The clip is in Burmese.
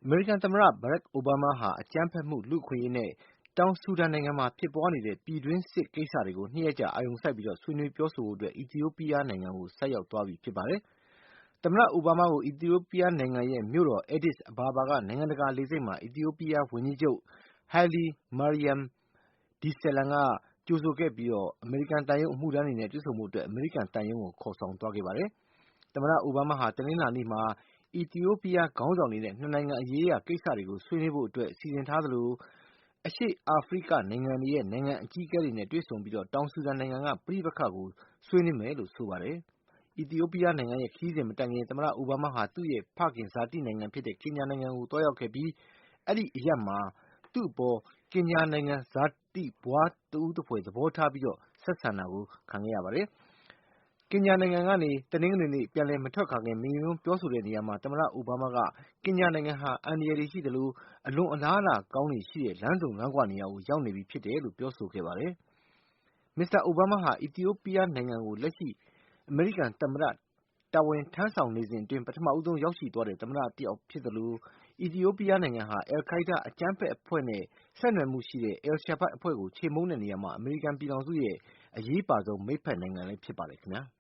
အမေရိကန်သမ္မတ Barack Obama ဟာ အကြမ်းဖက်မှု၊ လူ့အခွင့်အရေးနဲ့ တောင်ဆူဒန်နိုင်ငံမှာဖြစ်ပွားနေတဲ့ ပြည်တွင်းစစ်ကိစ္စတွေကို ၂ ရက်ကြာ အာရုံစိုက်ဆွေးနွေးပြောဆိုဖို့ အီသီယိုးပီးယားနိုင်ငံကို ဆိုက်ရောက်သွားပြီဖြစ်ပါတယ်။ သမ္မတ အိုဘားမားကို အီသီယိုးပီးယားနိုင်ငံရဲ့ မြို့တော် Addis Ababa က နိုင်ငံတကာလေဆိပ်မှာ အီသီယိုးပီးယားဝန်ကြီးချုပ် Haile Mariam Desalegn က ကြိုဆိုခဲ့ပြီး အမေရိကန်သံရုံးအမှုထမ်းတွေနဲ့ တွေ့ဆုံဖို့ အမေရိကန်သံရုံးကို ခေါ်ဆောင်သွားခဲ့ပါတယ်။ သမ္မတ အိုဘားမားဟာ တနင်္လာနေ့မှာ အီသီယိုးပီးယားခေါင်းဆောင်တွေနဲ့ ၂ နိုင်ငံရေးရာကိစ္စတွေကို ဆွေးနွေးဖို့ စီစဉ်ထားသလို အရှေ့အာဖရိကနိုင်ငံတွေရဲ့ နိုင်ငံအကြီးအကဲတွေနဲ့ တွေ့ဆုံပြီး တောင်ဆူဒန်နိုင်ငံက ပဋိပက္ခကို ဆွေးနွေးမယ်လို့ ဆိုပါတယ်။ အီသီယိုးပီးယားနိုင်ငံခရီးစဉ်မတိုင်ခင် သမ္မတ အိုဘားမားဟာ သူ့ရဲ့ဖခင်ဇာတိနိုင်ငံဖြစ်တဲ့ ကင်ညာနိုင်ငံကို သွားရောက်ခဲ့ပြီး အဲဒီအရပ်မှာ သူ့အပေါ် ကင်ညာနိုင်ငံဇာတိဘွားတဦးသဖွယ် သဘောထားပြီး ဆက်ဆံတာခံခဲ့ရပါတယ်။ ကင်ညာနိုင်ငံကနေ တနင်္ဂနွေနေ့ ပြန်လည်မထွက်ခွာခင် မိန့်ခွန်းပြောဆိုရာမှာ သမ္မတ အိုဘားမားက ကင်ညာနိုင်ငံဟာ အန္တရာယ်တွေရှိသလို အလွန်အလားအလာကောင်းတွေရှိတဲ့ လမ်းဆုံလမ်းခွနေရာကို ရောက်နေပြီဖြစ်တယ်လို့ ပြောဆိုခဲ့ပါတယ်။ မစ္စတာ အိုဘားမားဟာ အီသီယိုးပီးယားနိုင်ငံကို လက်ရှိ အမေရိကန်သမ္မတတာဝန်ထမ်းဆောင်နေစဉ်အတွင်း ပထမဆုံးရောက်ရှိသွားတဲ့ သမ္မတတယောက်ဖြစ်သလို အီသီယိုးပီးယားနိုင်ငံဟာ al-Qaida အကြမ်းဖက်အဖွဲ့နဲ့ ဆက်နွယ်မှုရှိတဲ့ al-Shabaab အဖွဲ့ကို ချေမှုန်းတဲ့နေရာမှာ အမေရိကန်ပြည်ထောင်စုရဲ့ အရေးပါဆုံးမိတ်ဖက်နိုင်ငံလည်းဖြစ်ပါတယ်ခင်ဗျာ။